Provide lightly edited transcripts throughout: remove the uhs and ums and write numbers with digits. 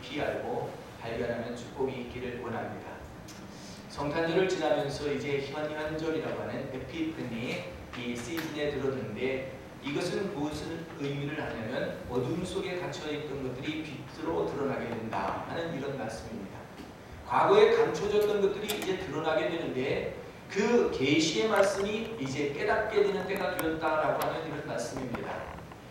깊이 알고 발견하는 축복이 있기를 원합니다. 성탄절을 지나면서 이제 현현절이라고 하는 에피프니 이 시즌에 들어드는데, 이것은 무슨 의미를 하냐면 어둠 속에 갇혀있던 것들이 빛으로 드러나게 된다 하는 이런 말씀입니다. 과거에 감춰졌던 것들이 이제 드러나게 되는데, 그 계시의 말씀이 이제 깨닫게 되는 때가 되었다라고 하는 이런 말씀입니다.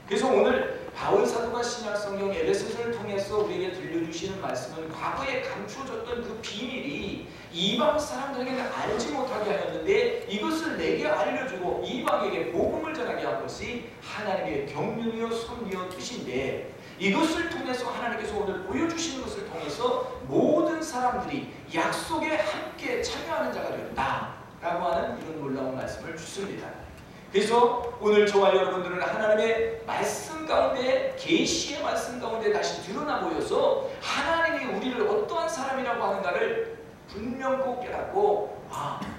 그래서 오늘 바울 사도가 신약 성경 에베소서를 통해서 우리에게 들려주시는 말씀은 과거에 감춰졌던 그 비밀이 이방 사람들에게는 알지 못하게 하였는데, 이것을 내게 알려주고 이방에게 복음을 전하게 한 것이 하나님의 경륜이요 섭리요 뜻인데, 이것을 통해서 하나님께서 오늘 보여주시는 것을 통해서 모든 사람들이 약속에 함께 참여하는 자가 되었다라고 하는 이런 놀라운 말씀을 주십니다. 그래서 오늘 저와 여러분들은 하나님의 말씀 가운데, 계시의 말씀 가운데 다시 드러나 보여서 하나님이 우리를 어떠한 사람이라고 하는가를 분명히 깨닫고,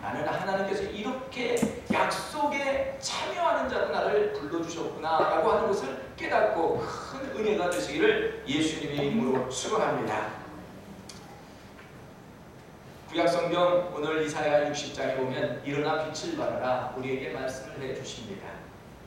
나는 하나님께서 이렇게 약속에 참여하는 자로 나를 불러주셨구나 라고 하는 것을 깨닫고 큰 은혜가 되시기를 예수님의 이름으로 축원합니다. 구약성경 오늘 이사야 60장에 보면 일어나 빛을 발하라 우리에게 말씀을 해주십니다.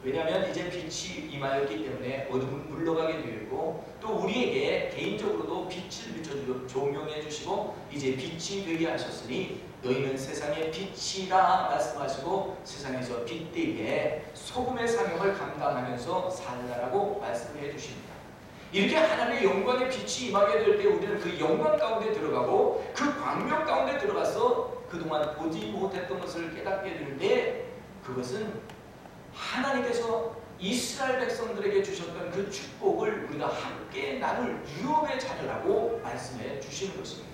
왜냐하면 이제 빛이 임하였기 때문에 어둠은 물러가게 되었고, 또 우리에게 개인적으로도 빛을 비춰주고 조명해 주시고 이제 빛이 되게 하셨으니 너희는 세상의 빛이라 말씀하시고 세상에서 빛되게 소금의 사명을 감당하면서 살라라고 말씀해 주십니다. 이렇게 하나님의 영광의 빛이 임하게 될 때 우리는 그 영광 가운데 들어가고 그 광명 가운데 들어가서 그동안 보지 못했던 것을 깨닫게 되는데, 그것은 하나님께서 이스라엘 백성들에게 주셨던 그 축복을 우리가 함께 나눌 유업의 자녀라고 말씀해 주시는 것입니다.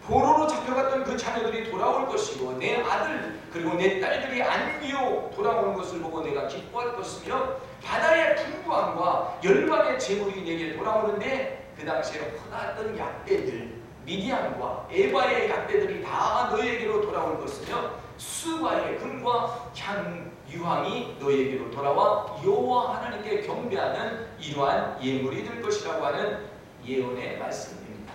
포로로 잡혀갔던 그 자녀들이 돌아올 것이고, 내 아들 그리고 내 딸들이 안위로 돌아오는 것을 보고 내가 기뻐할 것이며, 바다의 풍부함과 열방의 재물이 내게 돌아오는데, 그 당시에 혼났던 약대들 미디안과 에바의 약대들이 다 너희에게로 돌아올 것이며, 수바의 금과 유황이 너희에게로 돌아와 여호와 하나님께 경배하는 이러한 예물이 될 것이라고 하는 예언의 말씀입니다.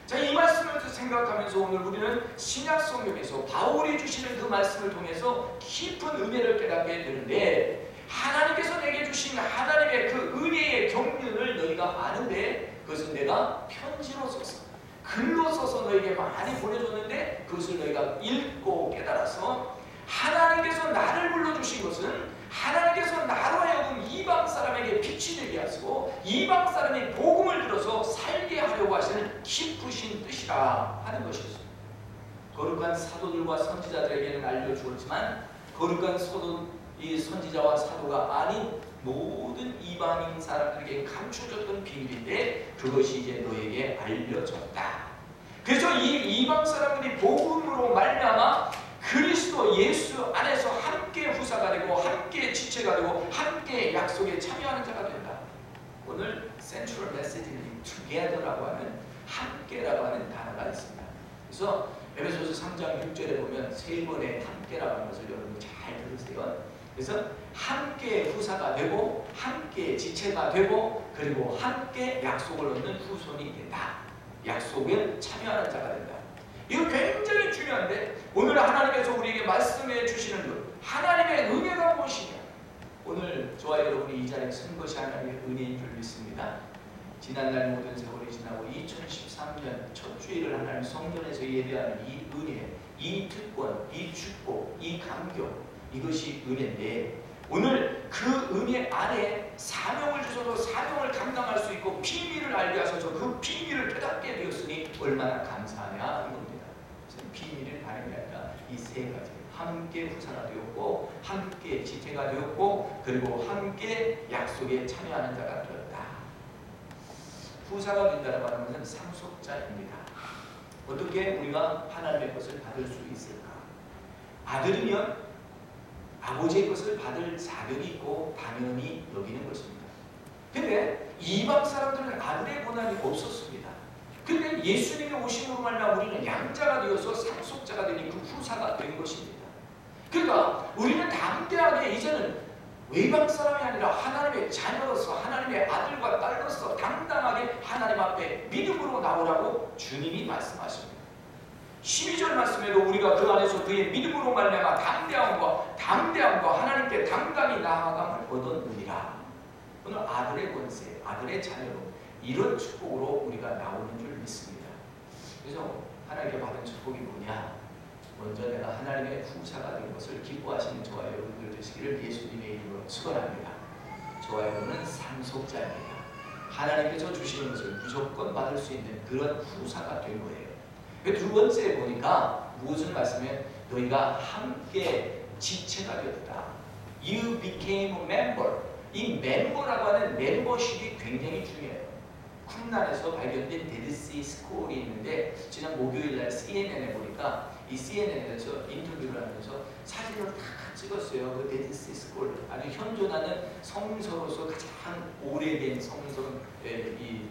자, 이 말씀을 생각하면서 오늘 우리는 신약 성경에서 바울이 주시는 그 말씀을 통해서 깊은 은혜를 깨닫게 되는데, 하나님께서 내게 주신 하나님의 그 은혜의 경륜을 너희가 아는데, 그것은 내가 편지로 써서 글로 써서 너희에게 많이 보내줬는데, 그것을 너희가 읽고 깨달아서 하나님께서 나를 불러주신 것은 하나님께서 나로 하여금 이방 사람에게 빛이 되게 하시고 이방 사람이 복음을 들어서 살게 하려고 하시는 깊으신 뜻이라 하는 것이었습니다. 거룩한 사도들과 선지자들에게는 알려주었지만, 거룩한 이 선지자와 사도가 아닌 모든 이방인 사람들에게 감춰졌던 비밀인데, 그것이 이제 너에게 알려졌다. 그래서 이 이방 사람들이 복음으로 말미암아 그리스도 예수 안에서 함께 후사가 되고 함께 지체가 되고 함께 약속에 참여하는 자가 된다. 오늘 센트럴 메시지는 together라고 하는 함께라고 하는 단어가 있습니다. 그래서 에베소서 3장 6절에 보면 세 번의 함께라고 하는 것을 여러분 잘 들으세요. 그래서 함께 후사가 되고 함께 지체가 되고 그리고 함께 약속을 얻는 후손이 된다. 약속에 참여하는 자가 된다. 이거 굉장히 중요한데, 오늘 하나님께서 우리에게 말씀해 주시는 것, 하나님의 은혜가 무엇이냐? 오늘 저와 여러분이 이 자리에 선 것이 하나님의 은혜인 줄 믿습니다. 지난날 모든 세월이 지나고 2013년 첫 주일을 하나님 성전에서 예배하는 이 은혜, 이 특권, 이 축복, 이 감격, 이것이 은혜인데, 오늘 그 은혜 안에 사명을 주셔서 사명을 감당할 수 있고 비밀을 알게 하셔서 그 비밀을 깨닫게 되었으니 얼마나 감사하냐 이겁니다. 비밀을 발견하니까 이 세 가지, 함께 후사가 되었고 함께 지체가 되었고 그리고 함께 약속에 참여하는 자가 되었다. 후사가 된다고 하는 것은 상속자입니다. 어떻게 우리가 하나님의 것을 받을 수 있을까? 아들이면 아버지의 것을 받을 자격이 있고 당연히 여기는 것입니다. 근데 이방 사람들은 아들의 권한이 없었습니다. 근데 예수님이 오심으로 말미암아 우리는 양자가 되어서 상속자가 되니 그 후사가 된 것입니다. 그러니까 우리는 담대하게 이제는 외방 사람이 아니라 하나님의 자녀로서 하나님의 아들과 딸로서 당당하게 하나님 앞에 믿음으로 나오라고 주님이 말씀하십니다. 12절 말씀에도 우리가 그 안에서 그의 믿음으로 말미암아 담대함과 하나님께 당당히 나아감을 얻었느니라. 오늘 아들의 권세, 아들의 자녀로 이런 축복으로 우리가 나오는 줄 믿습니다. 그래서 하나님께 받은 축복이 뭐냐? 먼저 내가 하나님의 후사가 된 것을 기뻐하시는 저와 여러분들 되시기를 예수님의 이름으로 축원합니다. 저와 여러분은 상속자입니다. 하나님께서 주시는 것을 무조건 받을 수 있는 그런 후사가 된 거예요. 두 번째 보니까 무엇을 말씀해? 너희가 함께 지체가 되었다. You became a member. 이 멤버라고 하는 멤버십이 굉장히 중요해요. 쿰란에서 발견된 데드시 스콜이 있는데 지난 목요일날 CNN에 보니까 이 CNN에서 인터뷰를 하면서 사진을 다 찍었어요. 그 데드시 스콜, 아주 현존하는 성서로서 가장 오래된 성서이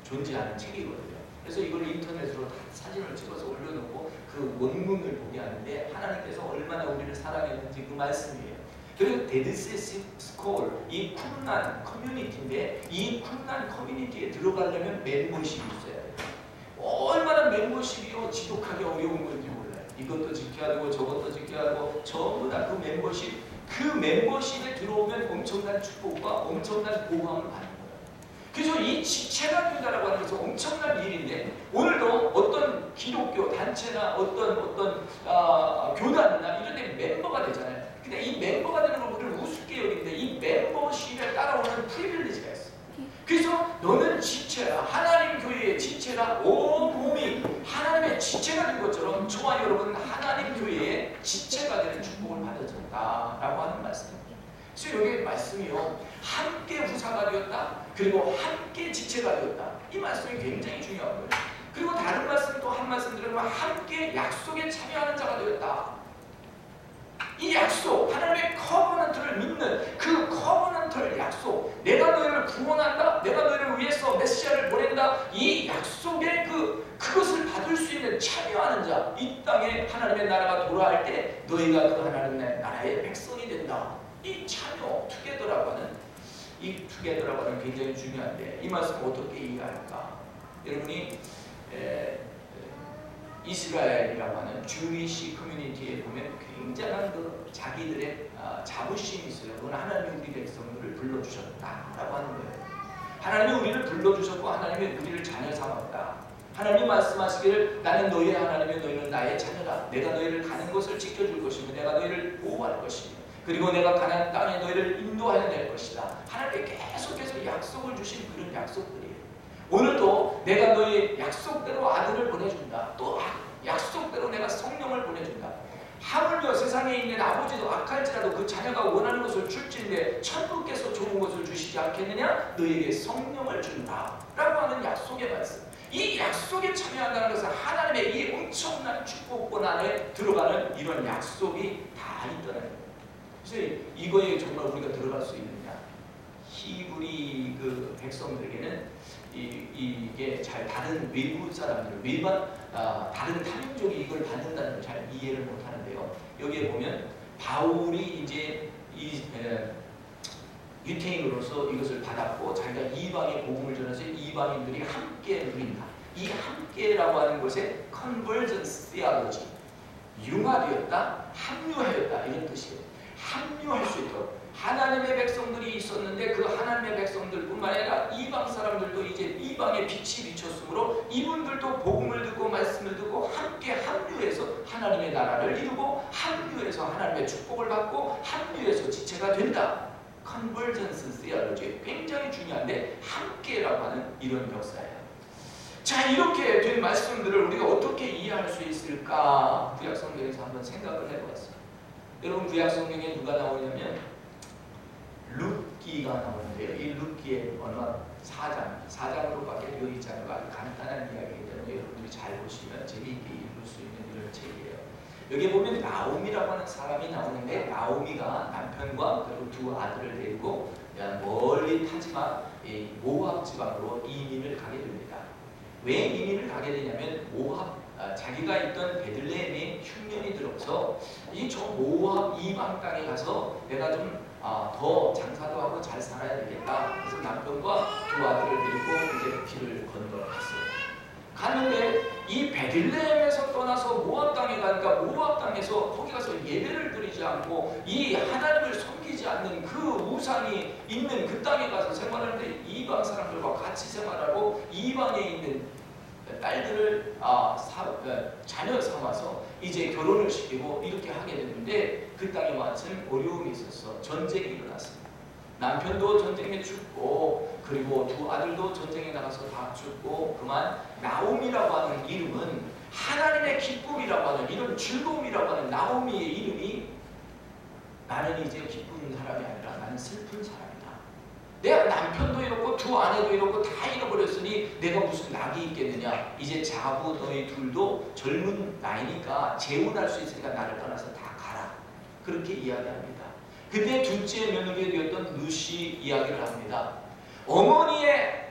존재하는 책이거든요. 그래서 이걸 인터넷으로 다 사진을 찍어서 올려놓고 그 원문을 보게 하는데 하나님께서 얼마나 우리를 사랑했는지 그 말씀이에요. 그리고 데드시 스콜, 이 쿰란 커뮤니티인데 이 쿰란 커뮤니티에 들어가려면 멤버십이 있어야 돼요. 얼마나 멤버십이 지독하게 어려운 건지 몰라요. 이것도 지켜야 되고 저것도 지켜야 되고 전부 다 그 멤버십에 들어오면 엄청난 축복과 엄청난 보호함을 받는 거예요. 그래서 이 지체가 된다라고 하는 것은 엄청난 일인데 오늘도 어떤 기독교 단체나 어떤 교단이나 이런 데 멤버가 되잖아요. 근데 이 멤버가 되는 걸 우리를 우습게 여기는데 이 멤버십에 따라오는 프리빌리지가 있어. 그래서 너는 지체라, 하나님 교회의 지체라, 온 몸이 하나님의 지체가 된 것처럼 저와 여러분은 하나님 교회의 지체가 되는 축복을 받아졌다라고 하는 말씀입니다. 그래서 여기 말씀이요, 함께 후사가 되었다, 그리고 함께 지체가 되었다. 이 말씀이 굉장히 중요한 거예요. 그리고 다른 말씀 또 한 말씀 드리면 함께 약속에 참여하는 자가 되었다. 이 약속, 하나님의 커버넌트를 믿는 그 커버넌트를 약속, 내가 너희를 구원한다, 내가 너희를 위해서 메시아를 보낸다, 이 약속의 그것을 받을 수 있는 참여하는 자, 이 땅에 하나님의 나라가 돌아갈 때 너희가 그 하나님의 나라의 백성이 된다. 이 참여, 투게더라고 하는, 이 투게더라고 하는 굉장히 중요한데 이 말씀 어떻게 이해할까? 여러분이 이스라엘이라고 하는 주위시 커뮤니티에 보면 굉장한 그 자기들의 자부심이 있어요. 그건 하나님이 우리 백성들을 불러주셨다라고 하는 거예요. 하나님이 우리를 불러주셨고 하나님이 우리를 자녀 삼았다. 하나님이 말씀하시기를 나는 너희의 하나님이며 너희는 나의 자녀다. 내가 너희를 가는 것을 지켜줄 것이며 내가 너희를 보호할 것이며 그리고 내가 가나안 땅에 너희를 인도하여 낼 것이다. 하나님이 계속해서 약속을 주신 그런 약속들이에요. 오늘도 내가 너희 약속대로 아들을 보내준다. 또 약속대로 내가 성령을 보내준다. 하물며 세상에 있는 아버지도 악할지라도 그 자녀가 원하는 것을 줄진데 천부께서 좋은 것을 주시지 않겠느냐? 너희에게 성령을 준다 라고 하는 약속의 말씀. 이 약속에 참여한다는 것은 하나님의 이 엄청난 축복권 안에 들어가는 이런 약속이 다 있다는 거예요. 그래서 이거에 정말 우리가 들어갈 수 있느냐? 히브리 그 백성들에게는 이게 잘 다른 외부 사람들, 다른 타민족이 이걸 받는다는 걸 잘 이해를 못하는데요. 여기에 보면 바울이 이제 유태인으로서 이것을 받았고 자기가 이방의 복음을 전해서 이방인들이 함께 누린다. 이 함께라고 하는 것에 convergence theology, 융화되었다, 합류하였다 이런 뜻이에요. 합류할 수 있도록 하나님의 백성들이 있었는데 그 하나님의 백성들뿐만 아니라 이방 사람들도 이제 이방의 빛이 비쳤으므로 이분들도 복음을 듣고 말씀을 듣고 함께 합류해서 하나님의 나라를 이루고 합류해서 하나님의 축복을 받고 합류해서 지체가 된다. 컨버전스 theology 굉장히 중요한데 함께라고 하는 이런 역사예요. 자, 이렇게 된 말씀들을 우리가 어떻게 이해할 수 있을까? 구약성경에서 한번 생각을 해보았어요. 여러분 구약성경에 누가 나오냐면 룻기가 나오는데요. 이 룻기의 언어 4장으로밖에 되어 있지 않고 아주 간단한 이야기이기 때문에 여러분들이 잘 보시면 재미있게 읽을 수 있는 이런 책이에요. 여기 보면 나오미라고 하는 사람이 나오는데 나오미가 남편과 그리고 두 아들을 데리고 멀리 타지마 모압 지방으로 이민을 가게 됩니다. 왜 이민을 가게 되냐면 모압 자기가 있던 베들레헴에 흉년이 들어서 저 모압 이방 땅에 가서 내가 좀 더 장사도 하고 잘 살아야 되겠다. 그래서 남편과 두 아들을 데리고 이제 길을 건너갔어요. 갔는데 이 베들레헴에서 떠나서 모압 땅에 가니까 모압 땅에서 거기 가서 예배를 드리지 않고 이 하나님을 섬기지 않는 그 우상이 있는 그 땅에 가서 생활하는데 이방 사람들과 같이 생활하고 이방에 있는 딸들을 자녀 삼아서 이제 결혼을 시키고 이렇게 하게 됐는데 그 땅에 마침 어려움이 있었어. 전쟁이 일어났습니다. 남편도 전쟁에 죽고 그리고 두 아들도 전쟁에 나가서 다 죽고 그만 나오미라고 하는 이름은 하나님의 기쁨이라고 하는 이런 즐거움이라고 하는 나오미의 이름이 나는 이제 기쁜 사람이 아니라 나는 슬픈 사람이다. 내가 남편도 잃었고 두 아내도 잃었고 다 잃어버렸으니 내가 무슨 낙이 있겠느냐. 이제 자부 너희 둘도 젊은 나이니까 재혼할 수 있으니까 나를 떠나서 다 가라. 그렇게 이야기합니다. 그때 둘째 며느리가 되었던 루시 이야기를 합니다. 어머니의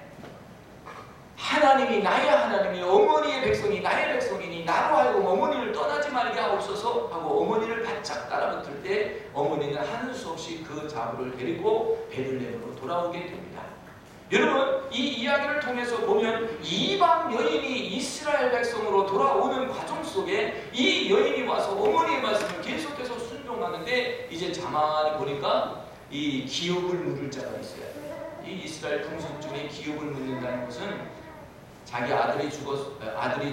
하나님이 나의 하나님이 어머니의 백성이 나의 백성이니 나로 하여금 어머니를 떠나지 말게 하옵소서 하고 어머니를 바짝 따라붙을 때 어머니는 하는 수 없이 그 자부를 데리고 베들레헴으로 돌아오게 됩니다. 여러분 이 이야기를 통해서 보면 이방 여인이 이스라엘 백성으로 돌아오는 과정 속에 이 여인이 와서 어머니의 말씀을 계속해서 순종하는데 이제 가만히 보니까 이 기업을 물을 자가 있어요. 이 이스라엘 풍습 중에 기업을 묻는다는 것은 자기 아들이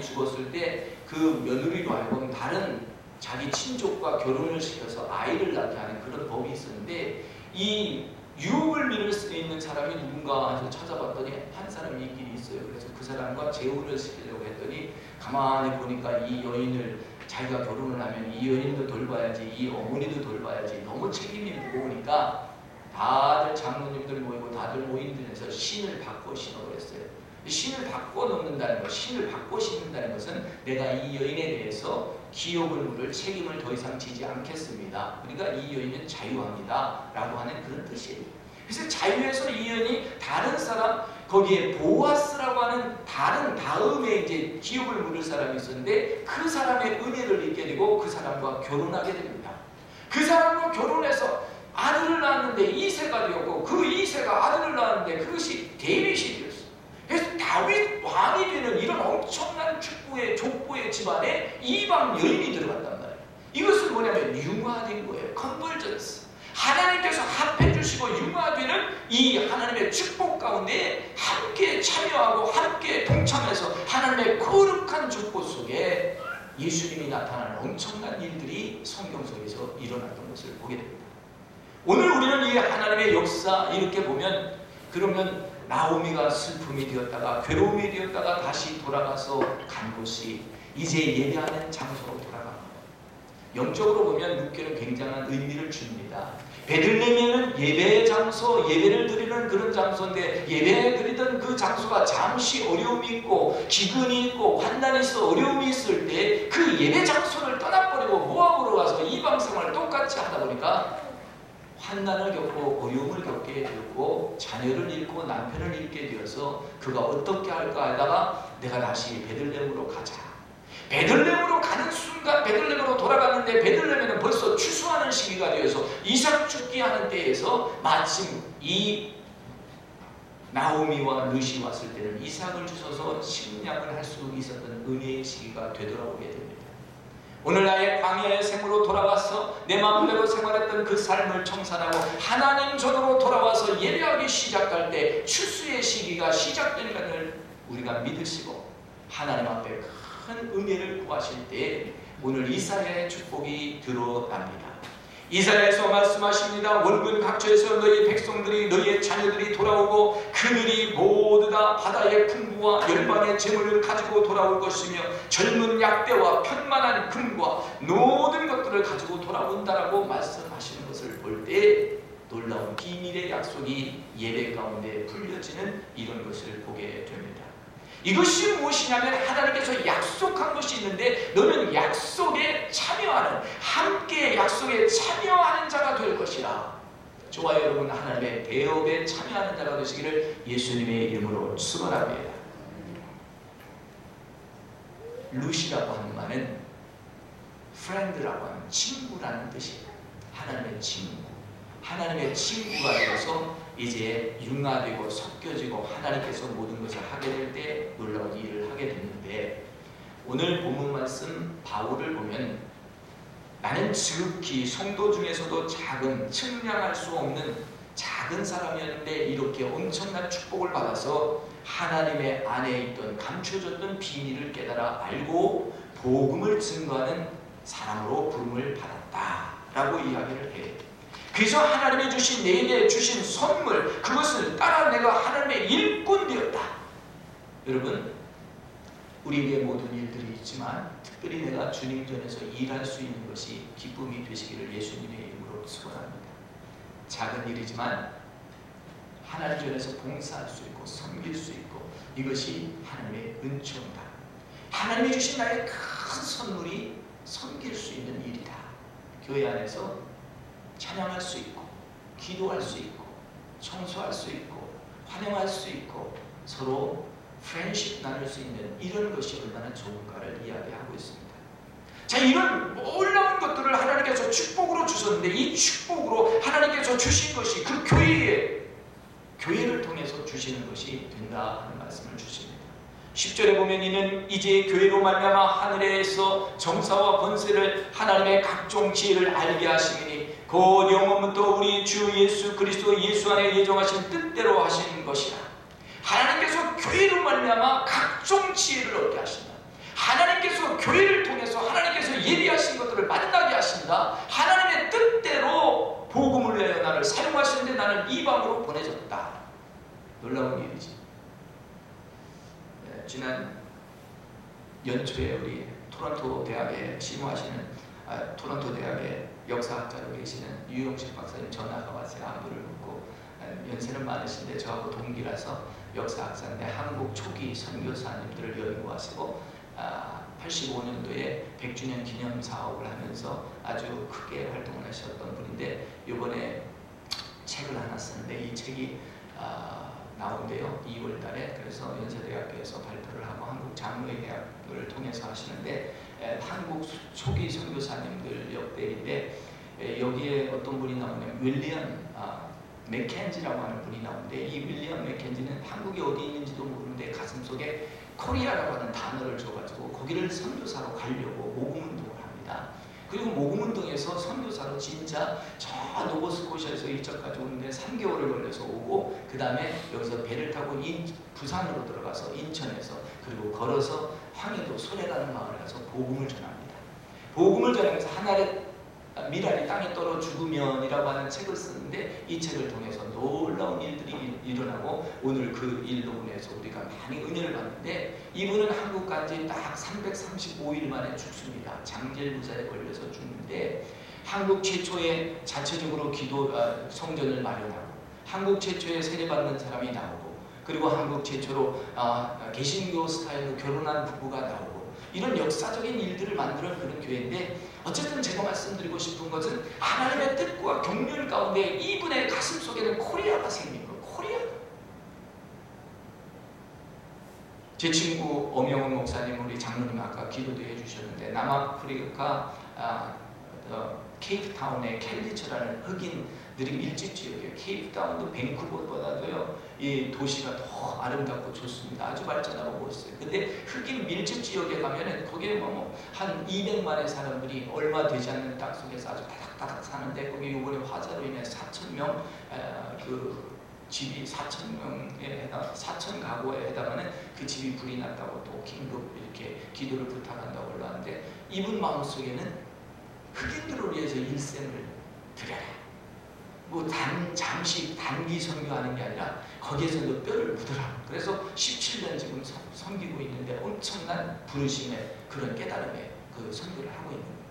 죽었을 때 그 며느리로 하여금 다른 자기 친족과 결혼을 시켜서 아이를 낳게 하는 그런 법이 있었는데 이 유업을 미룰 수 있는 사람이 누군가 해서 찾아봤더니 한 사람이 있긴 있어요. 그래서 그 사람과 재혼을 시키려고 했더니 가만히 보니까 이 여인을 자기가 결혼을 하면 이 여인도 돌봐야지 이 어머니도 돌봐야지 너무 책임이 무거우니까 다들 장로님들 모이고 다들 모인들에서 신을 바꿔 신어버렸어요. 신을 바꿔 놓는다는 것, 신을 바꿔 신는다는 것은 내가 이 여인에 대해서 기업을 물을 책임을 더 이상 지지 않겠습니다. 그러니까 이 여인은 자유합니다 라고 하는 그런 뜻이에요. 그래서 자유에서 이 여인이 다른 사람 거기에 보아스라고 하는 다른 다음에 이제 기업을 물을 사람이 있었는데 그 사람의 은혜를 잊게 되고 그 사람과 결혼하게 됩니다. 그 사람과 결혼해서 아들을 낳았는데 이세가 되었고 그 이세가 아들을 낳았는데 그것이 데윗이 되었어요. 그래서 다윗 왕이 되는 이런 엄청난 축복의 족보의 집안에 이방 여인이 들어갔단 말이에요. 이것은 뭐냐면 융화된 거예요. 컨버전스. 하나님께서 합해 주시고 융화되는 이 하나님의 축복 가운데 함께 참여하고 함께 동참해서 하나님의 거룩한 족보 속에 예수님이 나타나는 엄청난 일들이 성경 속에서 일어났던 것을 보게 됩니다. 오늘 우리는 이 하나님의 역사 이렇게 보면 그러면 나오미가 슬픔이 되었다가 괴로움이 되었다가 다시 돌아가서 간 곳이 이제 예배하는 장소로 돌아갑니다. 영적으로 보면 룻기는 굉장한 의미를 줍니다. 베들레헴에는 예배의 장소, 예배를 드리는 그런 장소인데 예배 드리던 그 장소가 잠시 어려움이 있고 기근이 있고 환난이 있어 어려움이 있을 때 그 예배 장소를 떠나버리고 모압으로 가서 이방 생활을 똑같이 하다 보니까 환난을 겪고 어려움을 겪게 되었고 자녀를 잃고 남편을 잃게 되어서 그가 어떻게 할까 하다가 내가 다시 베들레헴으로 가자. 베들레헴으로 가는 순간 베들레헴으로 돌아갔는데 베들레헴에는 벌써 추수하는 시기가 되어서 이삭 죽기 하는 때에서 마침 이 나오미와 룻이 왔을 때는 이삭을 주셔서 식량을 할 수 있었던 은혜의 시기가 되돌아오게 됩니다. 오늘 나의 광야의 생으로 돌아가서 내 마음대로 생활했던 그 삶을 청산하고 하나님 전으로 돌아와서 예배하기 시작할 때 추수의 시기가 시작되는 것을 우리가 믿으시고 하나님 앞에 큰 은혜를 구하실 때 오늘 이사야의 축복이 드러납니다. 이사야에서 말씀하십니다. 원근 각처에서 너희 백성들이 너희의 자녀들이 돌아오고 그들이 모두 다 바다의 풍부와 열방의 재물을 가지고 돌아올 것이며 젊은 약대와 편만한 금과 모든 것들을 가지고 돌아온다라고 말씀하시는 것을 볼 때 놀라운 비밀의 약속이 예배 가운데 풀려지는 이런 것을 보게 됩니다. 이것이 무엇이냐면 하나님께서 약속한 것이 있는데 너는 약속에 참여하는 함께 약속에 참여하는 자가 될 것이라. 저와 여러분 하나님의 대업에 참여하는 자가 되시기를 예수님의 이름으로 축원합니다. 룻이라고 하는 말은 friend라고 하는 친구라는 뜻이에요. 하나님의 친구. 하나님의 친구가 되어서 이제 융화되고 섞여지고 하나님께서 모든 것을 하게 될 때 놀라운 일을 하게 됐는데 오늘 본문 말씀 바울을 보면 나는 지극히 성도 중에서도 작은, 측량할 수 없는 작은 사람이었는데 이렇게 엄청난 축복을 받아서 하나님의 안에 있던 감춰졌던 비밀을 깨달아 알고 복음을 증거하는 사람으로 부름을 받았다라고 이야기를 해요. 그래서 하나님이 주신, 내게 주신 선물, 그것을 따라 내가 하나님의 일꾼 되었다. 여러분, 우리에게 모든 일들이 있지만 특별히 내가 주님 전에서 일할 수 있는 것이 기쁨이 되시기를 예수님의 이름으로 축원합니다. 작은 일이지만 하나님 전에서 봉사할 수 있고 섬길 수 있고, 이것이 하나님의 은총이다. 하나님이 주신 나의 큰 선물이 섬길 수 있는 일이다. 교회 안에서 찬양할 수 있고, 기도할 수 있고, 청소할 수 있고, 환영할 수 있고, 서로 프렌십 나눌 수 있는 이런 것이 얼마나 좋은가를 이야기하고 있습니다. 자, 이런 놀라운 것들을 하나님께서 축복으로 주셨는데, 이 축복으로 하나님께서 주신 것이 그 교회를 통해서 주시는 것이 된다 하는 말씀을 주십니다. 10절에 보면 이는 이제 교회로 말미암아 하늘에서 정사와 권세를 하나님의 각종 지혜를 알게 하시니 곧 영원부터 우리 주 예수 그리스도 예수 안에 예정하신 뜻대로 하시는 것이라. 하나님께서 교회로 말미암아 각종 지혜를 얻게 하신다. 하나님께서 교회를 통해서 하나님께서 예비하신 것들을 만나게 하신다. 하나님의 뜻대로 복음을 내어 나를 사용하시는데 나는 이방으로 보내졌다. 놀라운 일이지. 지난 연초에 우리 토론토 대학에 심호하시는 토론토 대학의 역사학자로 계시는 유영식 박사님 전화가 왔어요. 안부를 묻고, 연세는 많으신데 저하고 동기라서 역사학자인데 한국 초기 선교사님들을 연구하시고 85년도에 100주년 기념 사업을 하면서 아주 크게 활동을 하셨던 분인데, 이번에 책을 하나 쓰는데 이 책이 나온대요. 2월 달에. 그래서 연세대학교에서 발표를 하고 한국 장로회대학교를 통해서 하시는데, 한국 초기 선교사님들 역대인데, 여기에 어떤 분이 나오냐면 윌리엄 맥켄지라고 하는 분이 나오는데, 이 윌리엄 맥켄지는 한국이 어디 있는지도 모르는데 가슴속에 코리아라고 하는 단어를 줘가지고 거기를 선교사로 가려고 모금운동을 합니다. 그리고 모금운동에서 선교사로 진짜 저 노버스코시아에서 일정까지 오는데 3개월을 걸려서 오고, 그 다음에 여기서 배를 타고 부산으로 들어가서 인천에서, 그리고 걸어서 황해도 소래라는 마을에 가서 복음을 전합니다. 복음을 전하면서 하나의 미랄이 땅에 떨어 죽으면이라고 하는 책을 쓰는데, 이 책을 통해서 놀라운 일들이 일어나고 오늘 그 일로 인해서 우리가 많이 은혜를 받는데, 이분은 한국 간지 딱 335일 만에 죽습니다. 장질부사에 걸려서 죽는데, 한국 최초의 자체적으로 성전을 마련하고, 한국 최초의 세례받는 사람이 나오고, 그리고 한국 최초로 개신교 스타일로 결혼한 부부가 나오고, 이런 역사적인 일들을 만드는 그런 교회인데, 어쨌든 제가 말씀드리고 싶은 것은 하나님의 뜻과 경륜 가운데 이분의 가슴 속에는 코리아가 생긴 거예요. 코리아. 제 친구 엄영훈 목사님, 우리 장로님 아까 기도도 해주셨는데, 남아프리카 케이프타운의 캘리처라는 흑인들이 밀집 지역이에요. 케이프타운도 밴쿠버보다도요, 이 도시가 더 아름답고 좋습니다. 아주 발전하고 멋있어요. 근데 흑인 밀집 지역에 가면은 거기에 한 200만의 사람들이 얼마 되지 않는 땅 속에서 아주 바닥바닥 사는데, 거기 이번에 화재로 인해 4,000명 그 집이 4,000명에 4,000가구에 해당하는 그 집이 불이 났다고 또 긴급 이렇게 기도를 부탁한다고 올라왔는데, 이분 마음속에는 흑인들을 위해서 일생을 드려라. 잠시 단기 선교하는 게 아니라 거기에서도 뼈를 묻어라. 그래서 17년 지금 섬기고 있는데 엄청난 부르심의 그런 깨달음의 그 선교를 하고 있는 거예요.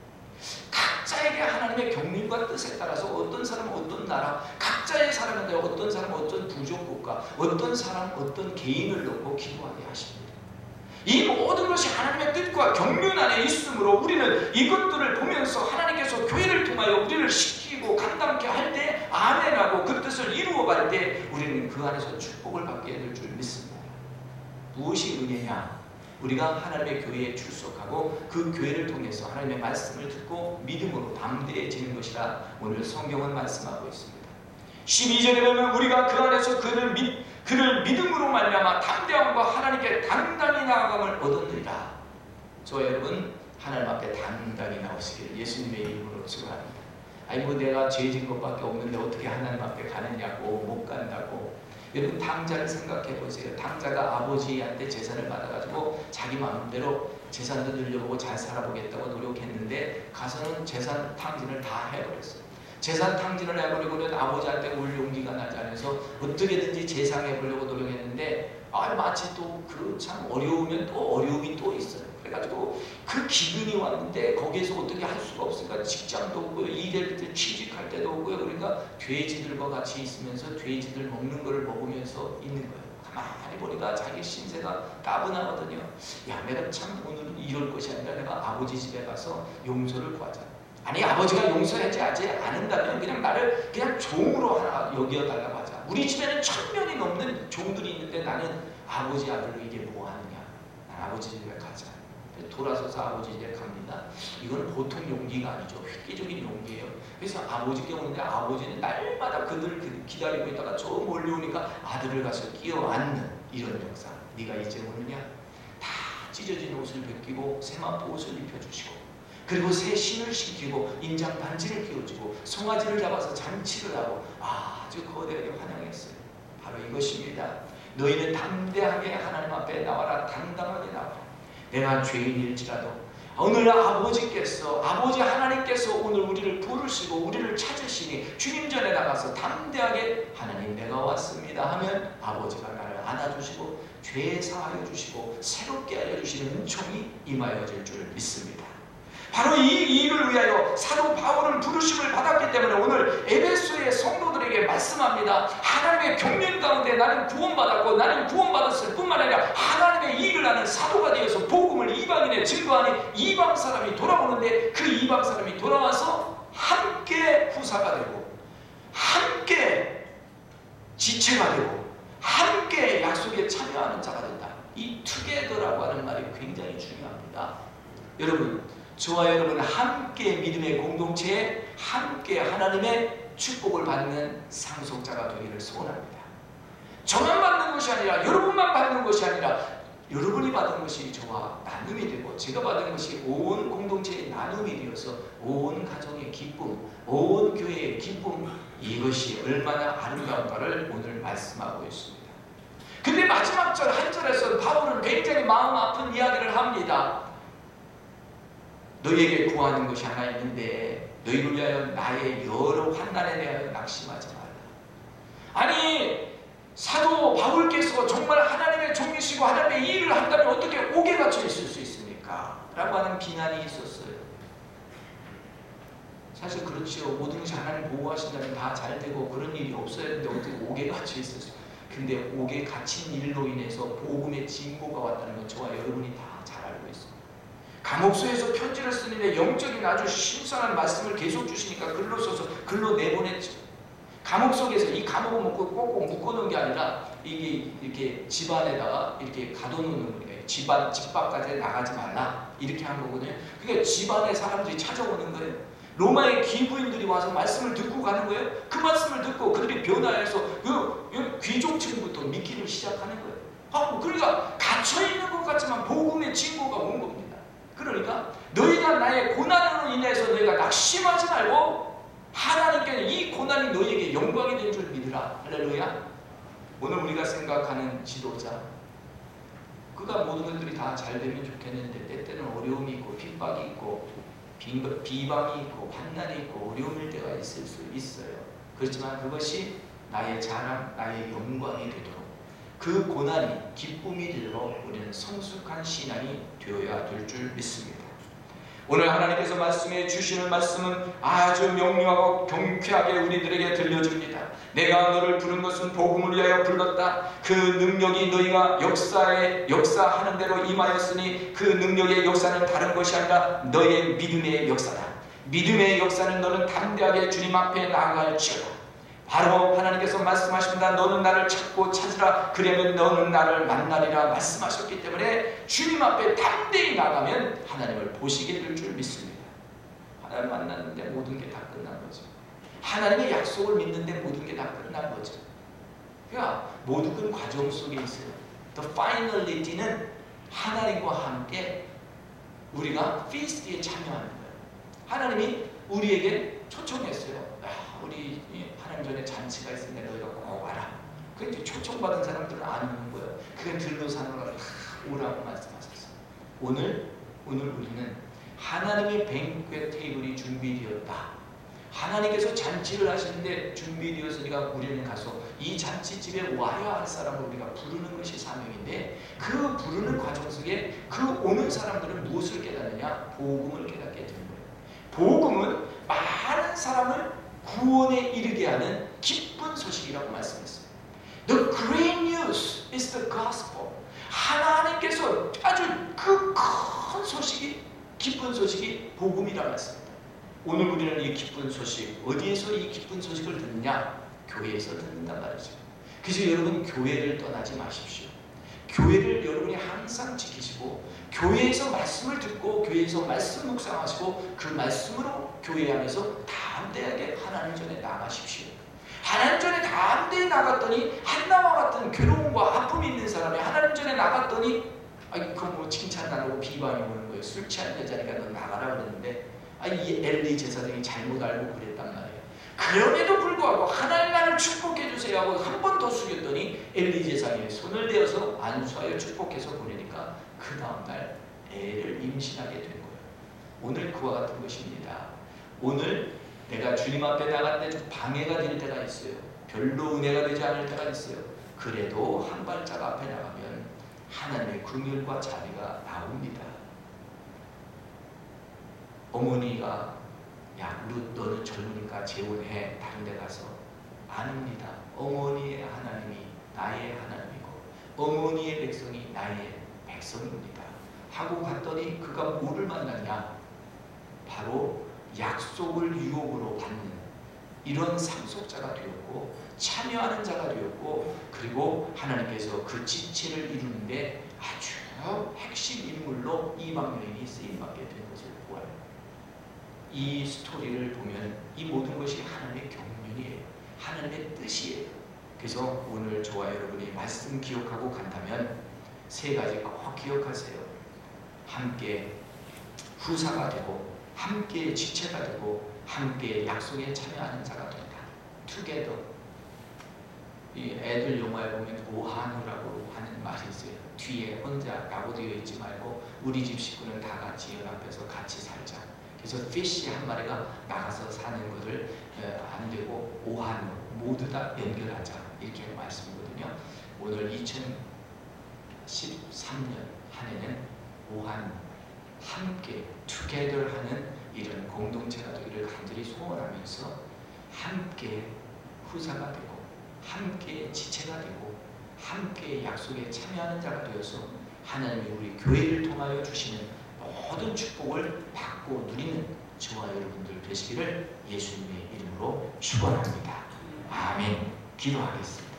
각자에게 하나님의 경륜과 뜻에 따라서 어떤 사람은 어떤 나라, 각자의 사람인데 어떤 사람은 어떤 부족국가, 어떤 사람 어떤 개인을 놓고 기도하게 하십니다. 이 모든 것이 하나님의 뜻과 경륜 안에 있으므로 우리는 이것들을 보면서 하나님께서 교회를 통하여 우리를 시키고 감당케 할 때 아멘하고 그 뜻을 이루어갈 때 우리는 그 안에서 축복을 받게 될 줄 믿습니다. 무엇이 은혜냐? 우리가 하나님의 교회에 출석하고 그 교회를 통해서 하나님의 말씀을 듣고 믿음으로 담대해지는 것이라 오늘 성경은 말씀하고 있습니다. 12절에 보면 우리가 그 안에서 그를 믿음으로 말미암아 담대함과 하나님께 당당히 나아감을 얻었느니라. 저 여러분 하나님 앞에 당당히 나오시기를 예수님의 이름으로 축원합니다. 아니 뭐 내가 죄진 것밖에 없는데 어떻게 하나님 앞에 가느냐고, 못 간다고. 여러분 당자를 생각해 보세요. 당자가 아버지한테 재산을 받아가지고 자기 마음대로 재산도 늘려보고 잘 살아보겠다고 노력했는데 가서는 재산 탕진을 다 해버렸어요. 재산 탕진을 해버리고는 아버지한테 올 용기가 나지 않아서 어떻게든지 재상해보려고 노력했는데 마치 또 그 참 어려우면 또 어려움이 또 있어요. 그래가지고 그 기근이 왔는데 거기에서 어떻게 할 수가 없으니까 직장도 없고요, 일할 때 취직할 때도 없고요. 그러니까 돼지들과 같이 있으면서 돼지들 먹는 걸 먹으면서 있는 거예요. 가만히 보니까 자기 신세가 따분하거든요. 야, 내가 참 오늘은 이럴 것이 아니라 내가 아버지 집에 가서 용서를 구하자. 아니 아버지가 용서하지 않는다면 그냥 나를 그냥 종으로 하나 여겨달라고 하자. 우리 집에는 1000명이 넘는 종들이 있는데 나는 아버지 아들로 이게 뭐하느냐. 난 아버지 집에 가자. 돌아서서 아버지 집에 갑니다. 이건 보통 용기가 아니죠. 획기적인 용기예요. 그래서 아버지께 오는데 아버지는 날마다 그들 기다리고 있다가 저 멀리 오니까 아들을 가서 끼워안는 이런 역사. 네가 이제 오느냐? 다 찢어진 옷을 벗기고 새만포 옷을 입혀주시고 그리고 새 신을 신기고 인장 반지를 끼워주고 송아지를 잡아서 잔치를 하고 아주 거대하게 환영했어요. 바로 이것입니다. 너희는 담대하게 하나님 앞에 나와라. 당당하게 나와라. 내가 죄인일지라도 오늘 아버지 하나님께서 오늘 우리를 부르시고 우리를 찾으시니 주님 전에 나가서 담대하게 하나님 내가 왔습니다 하면 아버지가 나를 안아주시고 죄 사하여 주시고 새롭게 하여 주시는 은총이 임하여질 줄 믿습니다. 바로 이 일을 위하여 사도 바울은 부르심을 받았기 때문에 오늘 에베소의 성도들에게 말씀합니다. 하나님의 경륜 가운데 나는 구원받았고 나는 구원받았을 뿐만 아니라 하나님의 일을 하는 사도가 되어서 복음을 이방인에 증거하니 이방 사람이 돌아오는데 그 이방 사람이 돌아와서 함께 후사가 되고 함께 지체가 되고 함께 약속에 참여하는 자가 된다. 이 투게더라고 하는 말이 굉장히 중요합니다. 여러분 저와 여러분은 함께 믿음의 공동체에 함께 하나님의 축복을 받는 상속자가 되기를 소원합니다. 저만 받는 것이 아니라 여러분만 받는 것이 아니라 여러분이 받은 것이 저와 나눔이 되고 제가 받은 것이 온 공동체의 나눔이 되어서 온 가정의 기쁨, 온 교회의 기쁨, 이것이 얼마나 아름다운가를 오늘 말씀하고 있습니다. 근데 마지막 절 한 절에서 바울은 굉장히 마음 아픈 이야기를 합니다. 너희에게 구하는 것이 하나 있는데 너희를 위하여 나의 여러 환난에 대하여 낙심하지 말라. 아니 사도 바울께서 정말 하나님의 종이시고 하나님의 일을 한다면 어떻게 옥에 갇혀 있을 수 있습니까? 라고 하는 비난이 있었어요. 사실 그렇지요. 모든 것이 하나님 보호하신다면 다 잘 되고 그런 일이 없어야 하는데 어떻게 옥에 갇혀 있을 수 있어요. 근데 옥에 갇힌 일로 인해서 복음의 징고가 왔다는 건 저와 여러분이 다 잘 알고 있습니다. 감옥소에서 편지를 쓰는데 영적인 아주 신선한 말씀을 계속 주시니까 글로 써서 글로 내보냈죠. 감옥 속에서 이 감옥을 꼭 묶어놓은 게 아니라 이게 이렇게 집안에다가 이렇게 가둬놓는 거예요. 집 밖까지 나가지 말라 이렇게 한 거거든요. 그러니까 집안에 사람들이 찾아오는 거예요. 로마의 기부인들이 와서 말씀을 듣고 가는 거예요. 그 말씀을 듣고 그들이 변화해서 귀족층부터 믿기를 시작하는 거예요. 그러니까 갇혀있는 것 같지만 복음의 징고가 온 겁니다. 그러니까 너희가 나의 고난으로 인해서 너희가 낙심하지 말고 하나님께는 이 고난이 너희에게 영광이 된 줄 믿으라. 할렐루야. 오늘 우리가 생각하는 지도자 그가 모든 것들이 다 잘 되면 좋겠는데 때때는 어려움이 있고 핍박이 있고 비방이 있고 환난이 있고 어려움일 때가 있을 수 있어요. 그렇지만 그것이 나의 자랑, 나의 영광이 되도록 그 고난이 기쁨이 되도록 우리는 성숙한 신앙이 되어야 될 줄 믿습니다. 오늘 하나님께서 말씀해 주시는 말씀은 아주 명료하고 경쾌하게 우리들에게 들려줍니다. 내가 너를 부른 것은 복음을 위하여 불렀다. 그 능력이 너희가 역사하는 대로 임하였으니 그 능력의 역사는 다른 것이 아니라 너의 믿음의 역사다. 믿음의 역사는 너는 담대하게 주님 앞에 나아갈지어다. 바로 하나님께서 말씀하십니다. 너는 나를 찾고 찾으라. 그러면 너는 나를 만나리라 말씀하셨기 때문에 주님 앞에 담대히 나가면 하나님을 보시게 될 줄 믿습니다. 하나님 만났는데 모든 게 다 끝난 거죠. 하나님의 약속을 믿는데 모든 게 다 끝난 거죠. 그러니까 모든 과정 속에 있어요. The finality는 하나님과 함께 우리가 피스트에 참여하는 거예요. 하나님이 우리에게 초청했어요. 우리 하나님 전에 잔치가 있으니 너희가 꼭 와라. 그 이제 초청받은 사람들은 안 오는 거예요. 그게 들로 사는 걸 오라고 말씀하셨어요. 오늘 우리는 하나님의 뱅퀘 테이블이 준비되었다. 하나님께서 잔치를 하시는데 준비되었으니까 우리는 가서 이 잔치집에 와야 할 사람을 우리가 부르는 것이 사명인데, 그 부르는 과정 속에 그 오는 사람들은 무엇을 깨닫느냐? 복음을 깨닫게 되는 거예요. 복음은 많은 사람을 구원에 이르게 하는 기쁜 소식이라고 말씀했어요. The great news is the gospel. 하나님께서 아주 그 큰 소식이, 기쁜 소식이 복음이라고 했습니다. 오늘 우리는 이 기쁜 소식, 어디에서 이 기쁜 소식을 듣느냐? 교회에서 듣는단 말이죠. 그래서 여러분, 교회를 떠나지 마십시오. 교회를 여러분이 항상 지키시고, 교회에서 말씀을 듣고 교회에서 말씀 묵상하시고 그 말씀으로 교회 안에서 담대하게 하나님 전에 나가십시오. 하나님 전에 담대히 나갔더니 한나와 같은 괴로움과 아픔이 있는 사람이 하나님 전에 나갔더니 그건 뭐 칭찬 나누고 비방이 오는 거예요. 술 취한 여자니까 너 나가라 그랬는데 이 엘리 제사장이 잘못 알고 그랬단 말이에요. 그럼에도 불구하고 하나님 나를 축복해 주세요 하고 한 번 더 숙였더니 엘리 제사장이 손을 대어서 안수하여 축복해서 보내니까 그 다음날 애를 임신하게 된 거예요. 오늘 그와 같은 것입니다. 오늘 내가 주님 앞에 나갔는데 좀 방해가 될 때가 있어요. 별로 은혜가 되지 않을 때가 있어요. 그래도 한 발짝 앞에 나가면 하나님의 긍휼과 자비가 나옵니다. 어머니가 야 룻 너는 젊으니까 재혼해 다른 데 가서, 아닙니다. 어머니의 하나님이 나의 하나님이고 어머니의 백성이 나의 백성입니다 하고 갔더니 그가 뭐를 만났냐? 바로 약속을 유혹으로 받는 이런 상속자가 되었고 참여하는 자가 되었고, 그리고 하나님께서 그 지체를 이루는데 아주 핵심 인물로 이방 여인이 쓰임받게 된 것을 보아요. 이 스토리를 보면 이 모든 것이 하나님의 경륜이에요. 하나님의 뜻이에요. 그래서 오늘 저와 여러분이 말씀 기억하고 간다면 세 가지 꼭 기억하세요. 함께 후사가 되고, 함께 지체가 되고, 함께 약속에 참여하는 자가 된다. 투게더. 이 애들 영화에 보면 오한우라고 하는 말이 있어요. 뒤에 혼자라고 되어 있지 말고 우리 집 식구는 다 같이 연합해서 같이 살자. 그래서 피쉬 한 마리가 나가서 사는 것을 안 되고 오한우 모두 다 연결하자 이렇게 말씀이거든요. 오늘 2013년 한 해는 오한우 함께 투게더 하는 이런 공동체가 되기를 간절히 소원하면서 함께 후사가 되고 함께 지체가 되고 함께 약속에 참여하는 자가 되어서 하나님이 우리 교회를 통하여 주시는 모든 축복을 받고 누리는 저와 여러분들 되시기를 예수님의 이름으로 축원합니다. 아멘. 기도하겠습니다.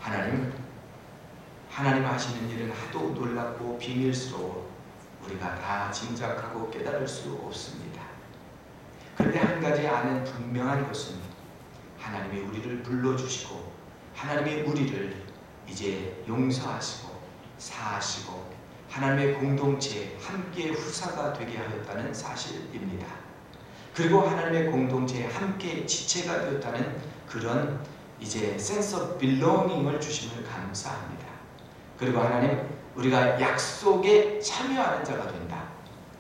하나님 하시는 일은 하도 놀랍고 비밀스러워 우리가 다 짐작하고 깨달을 수 없습니다. 그런데 한 가지 아는 분명한 것은 하나님이 우리를 불러주시고 하나님이 우리를 이제 용서하시고 사하시고 하나님의 공동체에 함께 후사가 되게 하였다는 사실입니다. 그리고 하나님의 공동체에 함께 지체가 되었다는 그런 이제 sense of belonging을 주심을 감사합니다. 그리고 하나님, 우리가 약속에 참여하는 자가 된다.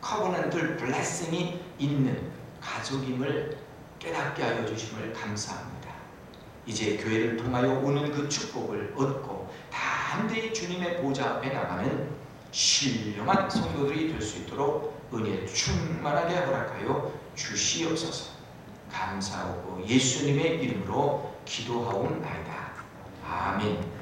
covenantal blessing이 있는 가족임을 깨닫게 하여 주심을 감사합니다. 이제 교회를 통하여 오는 그 축복을 얻고 담대히 주님의 보좌 앞에 나가는 신령한 성도들이 될 수 있도록 은혜 충만하게 허락하여 주시옵소서. 감사하고 예수님의 이름으로 기도하옵나이다. 아멘.